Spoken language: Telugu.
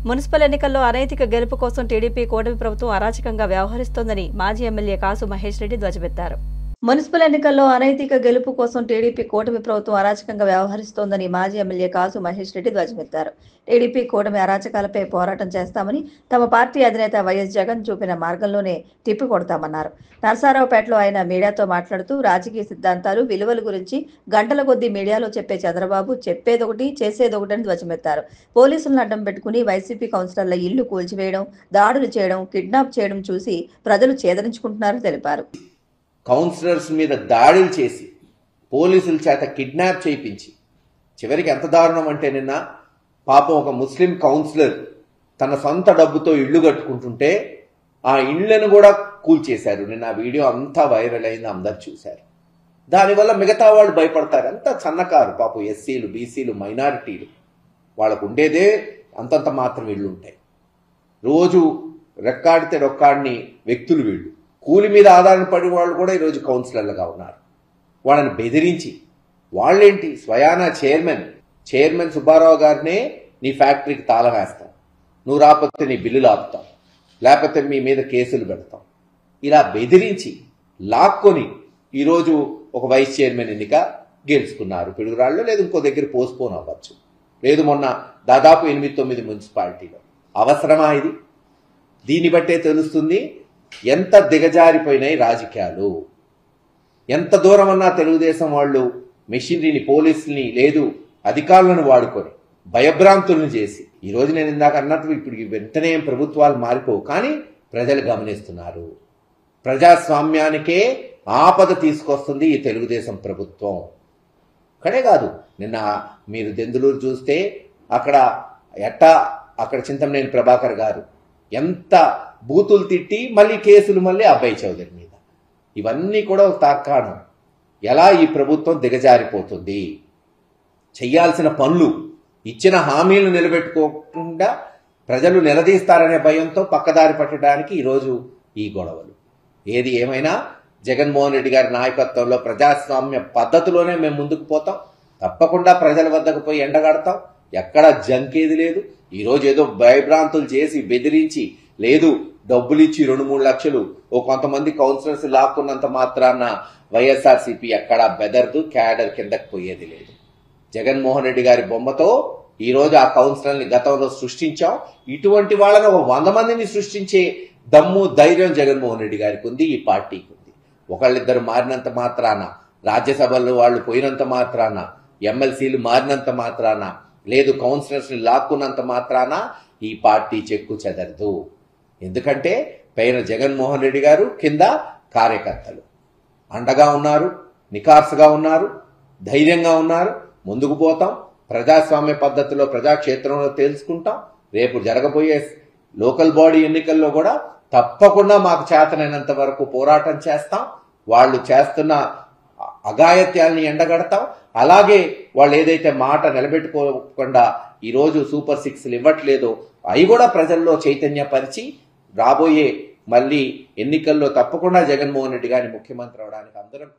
మున్సిపల్ ఎన్నికల్లో అనైతిక గెలుపు కోసం టీడీపీ కూటమి ప్రభుత్వం అరాచకంగా వ్యవహరిస్తోందని మాజీ ఎమ్మెల్యే కాసు మహేష్ రెడ్డి ధ్వజమెత్తారు. మున్సిపల్ ఎన్నికల్లో అనైతిక గెలుపు కోసం టీడీపీ కూటమి ప్రభుత్వం అరాచకంగా వ్యవహరిస్తోందని మాజీ ఎమ్మెల్యే కాసు మహేష్ రెడ్డి ధ్వజమెత్తారు. టీడీపీ కూటమి అరాచకాలపై పోరాటం చేస్తామని, తమ పార్టీ అధినేత వైఎస్ జగన్ చూపిన మార్గంలోనే తిప్పికొడతామన్నారు. నరసరావుపేటలో ఆయన మీడియాతో మాట్లాడుతూ రాజకీయ సిద్ధాంతాలు, విలువల గురించి గంటల కొద్దీ మీడియాలో చెప్పే చంద్రబాబు చెప్పేదొకటి చేసేదొకటని ధ్వజమెత్తారు. పోలీసులను అడ్డం పెట్టుకుని వైసీపీ కౌన్సిలర్ల ఇల్లు కూల్చివేయడం, దాడులు చేయడం, కిడ్నాప్ చేయడం చూసి ప్రజలు చేదరించుకుంటున్నారని తెలిపారు. కౌన్సిలర్స్ మీద దాడులు చేసి పోలీసుల చేత కిడ్నాప్ చేయించి చివరికి ఎంత దారుణం అంటే నిన్న పాపం ఒక ముస్లిం కౌన్సిలర్ తన సొంత డబ్బుతో ఇళ్లు కట్టుకుంటుంటే ఆ ఇళ్లను కూడా కూల్చేశారు. నిన్న ఆ వీడియో అంతా వైరల్ అయింది, అందరు చూశారు. దానివల్ల మిగతా వాళ్ళు భయపడతారు. అంతా సన్నకారు పాపం ఎస్సీలు, బీసీలు, మైనారిటీలు, వాళ్ళకు ఉండేదే అంతంత మాత్రం ఇళ్ళు ఉంటాయి. రోజు రెక్కాడితే రొక్కాడిని వ్యక్తులు వీళ్ళు. కూలి మీద ఆధారపడి వాళ్ళు కూడా ఈరోజు కౌన్సిలర్లుగా ఉన్నారు. వాళ్ళని బెదిరించి వాళ్ళేంటి స్వయానా చైర్మన్ సుబ్బారావు గారినే నీ ఫ్యాక్టరీకి తాళం వేస్తాం, నువ్వు రాకపోతే నీ బిల్లులు ఆపుతాం, లేకపోతే మీ మీద కేసులు పెడతాం, ఇలా బెదిరించి లాక్కొని ఈరోజు ఒక వైస్ చైర్మన్ ఎన్నిక గెలుచుకున్నారు. పిడుగురాళ్ళు లేదు ఇంకో దగ్గర పోస్ట్పోన్ అవ్వచ్చు, లేదు మొన్న దాదాపు 8-9 మున్సిపాలిటీలో. అవసరమా ఇది? దీన్ని బట్టే తెలుస్తుంది ఎంత దిగజారిపోయినాయి రాజకీయాలు. ఎంత దూరం అన్నా తెలుగుదేశం వాళ్ళు మెషినరీని, పోలీసుల్ని, లేదు అధికారులను వాడుకొని భయభ్రాంతులను చేసి ఈరోజు నేను ఇందాక అన్నట్టు ఇప్పుడు వెంటనే ప్రభుత్వాలు మారిపోవు, కానీ ప్రజలు గమనిస్తున్నారు. ప్రజాస్వామ్యానికే ఆపద తీసుకొస్తుంది ఈ తెలుగుదేశం ప్రభుత్వం. అక్కడే కాదు, నిన్న మీరు దెందులూరు చూస్తే అక్కడ చింతమనేని ప్రభాకర్ గారు ఎంత బూతులు తిట్టి మళ్ళీ కేసులు మళ్ళీ అబ్బాయి చౌదరి మీద. ఇవన్నీ కూడా ఒక తార్కాణం ఎలా ఈ ప్రభుత్వం దిగజారిపోతుంది. చెయ్యాల్సిన పనులు, ఇచ్చిన హామీలు నిలబెట్టుకోకుండా ప్రజలు నిలదీస్తారనే భయంతో పక్కదారి పట్టడానికి ఈరోజు ఈ గొడవలు. ఏది ఏమైనా జగన్మోహన్ రెడ్డి గారి నాయకత్వంలో ప్రజాస్వామ్య పద్ధతిలోనే మేము ముందుకు పోతాం. తప్పకుండా ప్రజల వద్దకు పోయి ఎండగడతాం. ఎక్కడా జంకేది లేదు. ఈరోజు ఏదో భయభ్రాంతులు చేసి బెదిరించి, లేదు డబ్బులు ఇచ్చి 2-3 లక్షలు ఓ కొంతమంది కౌన్సిలర్స్ లాక్కున్నంత మాత్రాన వైఎస్ఆర్సీపీ ఎక్కడా బెదర్దు, క్యాడర్ కిందకు పోయేది లేదు. జగన్మోహన్ రెడ్డి గారి బొమ్మతో ఈరోజు ఆ కౌన్సిలర్ని గతంలో సృష్టించాం. ఇటువంటి వాళ్ళని ఒక 100 మందిని సృష్టించే దమ్ము, ధైర్యం జగన్మోహన్ రెడ్డి గారికి ఉంది, ఈ పార్టీకి ఉంది. ఒకళ్ళిద్దరు మారినంత మాత్రాన, రాజ్యసభల్లో వాళ్ళు పోయినంత మాత్రాన, ఎమ్మెల్సీలు మారినంత మాత్రాన, లేదు కౌన్సిలర్స్ని లాక్కున్నంత మాత్రాన ఈ పార్టీ చెక్కు చెదరదు. ఎందుకంటే పైన జగన్మోహన్ రెడ్డి గారు, కింద కార్యకర్తలు అండగా ఉన్నారు, నికార్సుగా ఉన్నారు, ధైర్యంగా ఉన్నారు. ముందుకు పోతాం. ప్రజాస్వామ్య పద్ధతిలో ప్రజాక్షేత్రంలో తెలుసుకుంటాం. రేపు జరగబోయే లోకల్ బాడీ ఎన్నికల్లో కూడా తప్పకుండా మాకు చేతనైనంత వరకు పోరాటం చేస్తాం. వాళ్ళు చేస్తున్న అఘాయిత్యాల్ని ఎండగడతాం. అలాగే వాళ్ళు ఏదైతే మాట నిలబెట్టుకోకుండా ఈరోజు సూపర్ 6లు ఇవ్వట్లేదో అవి కూడా ప్రజల్లో చైతన్యపరిచి రాబోయే మళ్ళీ ఎన్నికల్లో తప్పకుండా జగన్మోహన్ రెడ్డి గారిని ముఖ్యమంత్రి అవడానికి అందరం